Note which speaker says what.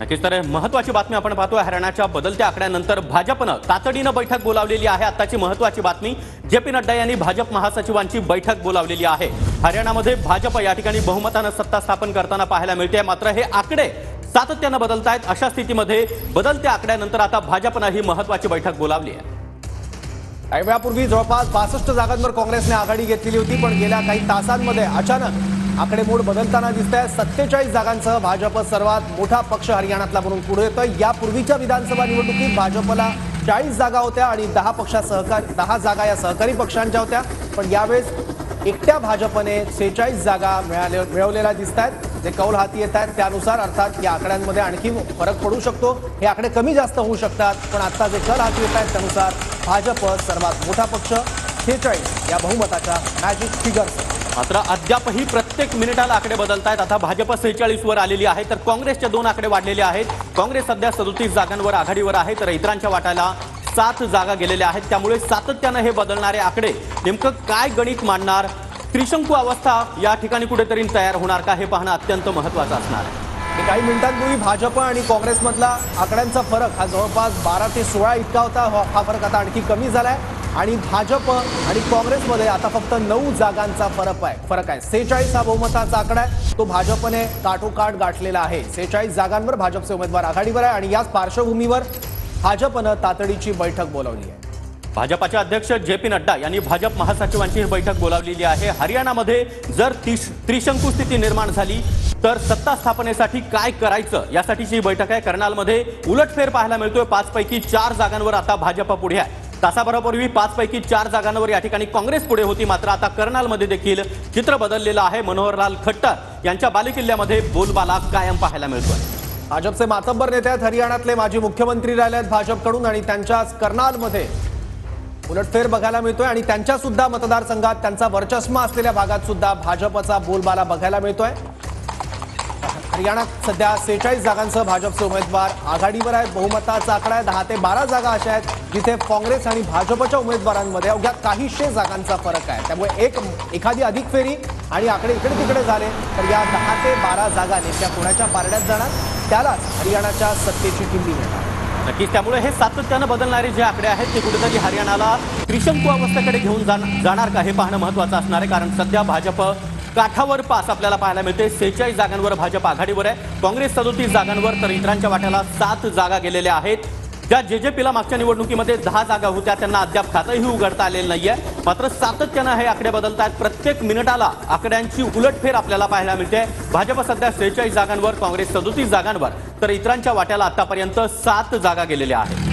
Speaker 1: नक्कीच तर महत्त्वाची बातमी आपण पाहतोय। हरियाणाच्या बदलत्या आकड्यानंतर भाजपनं तातडीनं बैठक बोलावलेली आहे। आताची महत्त्वाची बातमी, जे.पी. नड्डा यांनी भाजप महासचिवांची बैठक बोलावलेली आहे। हरियाणामध्ये भाजप या ठिकाणी बहुमतानं सत्ता स्थापन करताना पाहायला मिळते, मात्र हे आकडे सातत्यानं बदलतायत। अशा स्थितीमध्ये बदलत्या आकड्यानंतर आता भाजपनं ही महत्त्वाची बैठक बोलावली आहे।
Speaker 2: काही वेळापूर्वी जवळपास 62 जागांवर काँग्रेसने आघाडी घेतलेली होती, पण गेल्या काही तासांमध्ये अचानक आकडेमोड बदलताना दिसतंय। 47 जागांसह भाजप सर्वात मोठा पक्ष हरियाणातला म्हणून पुढे येतोय। यापूर्वीच्या विधानसभा निवडणुकीत भाजपला 40 जागा होत्या आणि 10 जागा या सहकारी पक्षांच्या होत्या, पण यावेळेस एकट्या भाजपने 46 जागा मिळवलेल्या दिसतायत। जे कौल हाती येत आहेत त्यानुसार अर्थात या आकड्यांमध्ये आणखी फरक पडू शकतो, हे आकडे कमी जास्त होऊ शकतात, पण आता जे कल हाती येत आहेत त्यानुसार भाजप सर्वात मोठा पक्ष 46 या बहुमताच्या मॅजिक फिगर्स।
Speaker 1: मात्र अद्यापही प्रत्येक मिनिटाला आकडे बदलतायत। आता भाजप 46 वर आलेली आहे, तर काँग्रेसचे 2 आकडे वाढलेले आहेत। काँग्रेस सध्या 37 जागांवर आघाडीवर आहे, तर इतरांच्या वाट्याला 7 जागा गेलेल्या आहेत। त्यामुळे सातत्यानं हे बदलणारे आकडे नेमकं काय गणित मांडणार, त्रिशंकू अवस्था या ठिकाणी कुठेतरी तयार होणार का, हे पाहणं अत्यंत महत्त्वाचं असणार आहे।
Speaker 2: काही मिनिटांपूर्वी भाजप आणि काँग्रेसमधला आकड्यांचा फरक हा जवळपास 12 ते 16 इतका होता। हा फरक आता आणखी कमी झालाय आणि भाजप आणि काँग्रेसमध्ये आता फक्त 9 जागांचा फरक आहे। 46 हा बहुमताचा आकडा आहे, तो भाजपने काठोकाठ गाठलेला आहे। 46 जागांवर भाजपचे उमेदवार आघाडीवर आहे आणि याच पार्श्वभूमीवर भाजपनं तातडीची बैठक बोलावली आहे।
Speaker 1: भाजपाचे अध्यक्ष जे.पी. नड्डा यांनी भाजप महासचिवांची ही बैठक बोलावलेली आहे। हरियाणामध्ये जर त्रिशंकू स्थिती निर्माण झाली तर सत्ता स्थापनेसाठी काय करायचं यासाठीची ही बैठक आहे। कर्नालमध्ये उलटफेर पाहायला मिळतोय। 5 पैकी 4 जागांवर आता भाजप पुढे आहे। तासाभरापूर्वी 5 पैकी 4 जागांवर या ठिकाणी काँग्रेस पुढे होती, मात्र आता कर्नालमध्ये देखील चित्र बदललेलं आहे। मनोहरलाल खट्टर यांच्या बालेकिल्ल्यामध्ये बोलबाला कायम पाहायला मिळतोय।
Speaker 2: भाजपचे मातब्बर नेते आहेत, हरियाणातले माजी मुख्यमंत्री राहिले आहेत भाजपकडून आणि त्यांच्याच कर्नालमध्ये उलटफेर बघायला मिळतोय आणि त्यांच्या सुद्धा मतदारसंघात त्यांचा वर्चस्व असलेल्या भागात सुद्धा भाजपचा बोलबाला बघायला मिळतोय। हरियाणात सध्या 46 जागांसह भाजपचे उमेदवार आघाडीवर आहेत। बहुमताचा आकडा आहे 10 ते 12 जागा अशा आहेत जिथे काँग्रेस आणि भाजपच्या उमेदवारांमध्ये अवघ्या काहीशे जागांचा फरक आहे। त्यामुळे एखादी अधिक फेरी आणि आकडे इकडे तिकडे झाले तर या 10 ते 12 जागा नेमक्या कोणाच्या पारड्यात जाणार, त्यालाच हरियाणाच्या सत्तेची किल्ली मिळणार।
Speaker 1: नक्कीच त्यामुळे हे सातत्यानं बदलणारे जे आकडे आहेत ते कुठेतरी हरियाणाला त्रिशंकू अवस्थेकडे घेऊन जाणार का, हे पाहणं महत्त्वाचं असणार आहे। कारण सध्या भाजप काठावर पास आपल्याला पाहायला मिळते। 46 जागांवर भाजप आघाडीवर आहे, काँग्रेस 37 जागांवर, तर इतरांच्या वाट्याला 7 जागा गेलेल्या आहेत। ज्या जे.जे.पीला मागच्या निवडणुकीमध्ये 10 जागा होत्या त्यांना अद्याप खातंही उघडता आलेलं नाहीये, मात्र सातत्यानं हे आकडे बदलतात। प्रत्येक मिनिटाला आकड्यांची उलटफेर आपल्याला पाहायला मिळते। भाजप सध्या 46 जागांवर, काँग्रेस 37 जागांवर, तर इतरांच्या वाट्याला आतापर्यंत 7 जागा गेलेल्या आहेत।